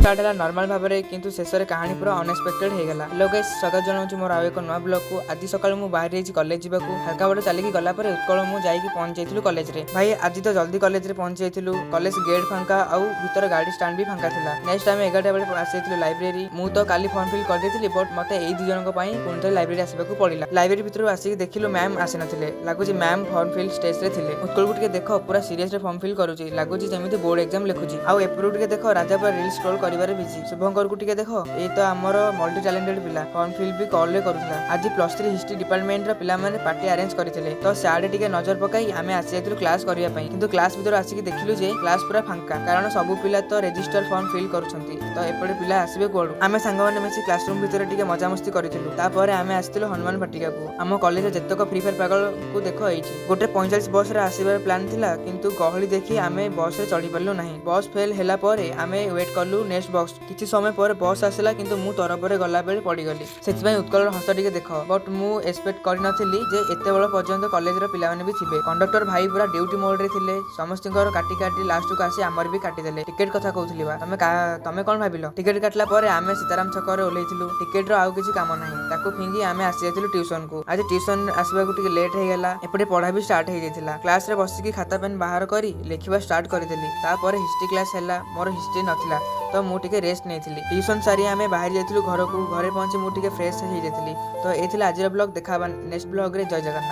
Start है normal भाव में किंतु शेष में कहानी पूरा अनएक्सपेक्टेड हो गला। हेलो गाइस, स्वागत जनाऊँ मोर आउ एक नुआ ब्लॉग को। आज सकाल मु बाहर जाइए कॉलेज जावाक हल्का बड़ चलिकी गला उत्कल मु जाइए पहुंच जाइलु कॉलेज रे। भाई आज तो जल्दी कॉलेज रे पहुंच जाइलु। कॉलेज गेट फांका आउ भीतर गाड़ी स्टैंड भी फांका थिला। नेक्स्ट टाइम 11टा बेले आसी लाइब्रेरी। मु तो काली फॉर्म फिल कर देथिली बट मते एई दु जनक पई पुनथे लाइब्रेरी आसीबाकू पड़िला। लाइब्रेरी भीतर आसी देखिलु मैम आसी नथिले। लागुची मैम फॉर्म फिल स्टेज रे थिले। उत्कल को टिके देखो पूरा सीरियस रे फॉर्म फिल करूची। लागुची जेमिति बोर्ड एग्जाम लिखुची। आउ एपुरु टिके देखो राजा पर रील स्क्रॉल करिवारे बिजी। शुभंकर को टिके देखो ए तो हमर मल्टी टैलेंटेड पिला फॉर्म फिल भी कॉल रे करूला। आज +3 हिस्ट्री डिपार्टमेंट रा पिला माने पार्टी अरेंज करथिले। तो साडे टिके नजर पकाई आमे आसी जाइतु क्लास करिया पई। किंतु क्लास भीतर आसी कि देखिलु जे क्लास पूरा फांका कारण सब पिला तो रजिस्टर फॉर्म फिल करूछंती। तो एपडे पिला आसीबे कोडू। आमे संग माने मिसी क्लासरूम भीतर टिके मजा मस्ती करिथिलु। तापर आमे आस्तिलु हनुमान पाटिका को। हम कॉलेज जतक फ्री फायर पागल को देखो एठी गोटे 45 बस रे आसीबार प्लान थिला किंतु गहली देखि आमे बस रे चढ़ी परलु नाही। बस फेल हैला परे आमे वेट करलु नेक्स्ट बस। किछि समय पर बस आसिला किंतु मु तरफरे गला बेले पड़ी गली। सेति उत्कल हस टिके देखो बट मु एक्सपेक्ट करि नथिली जे एते बड़ पर्यंत कॉलेज रो पिला माने भी थिबे। कंडक्टर भाई पूरा ड्यूटी मोड रे थिले। समस्तिकर काटी काटी लास्ट को आसी हमर भी काटी देले। टिकट कथा कहउथली बा तमे कोन भाबिलो? टिकट काटला परे आमे सीताराम छक रे ओलेइथिलु। टिकट रो आउ किछि काम नाही ताको फिंगी आमे आसी जाइथिलु ट्यूशन को। आज ट्यूशन आसीबा को टिके लेट हे गेला। एपटे पढ़ा भी स्टार्ट हे जाइथिला। क्लास रे बसिकी खाता पेन बाहर करी लेखिबा स्टार्ट करिदेली। तापर हिस्ट्री क्लास हैला मोर हिस्ट्री नथिला तो मु टिके रेस्ट नेइथिली। ट्यूशन सारी आमे बाहर जाइथिलु घर को। घरे पहुंची मु टिके फ्रेश हे जाइथिली। तो एथिला आजिर ब्लॉग देखा नेक्स्ट ब्लॉग रे। जय जगन्नाथ।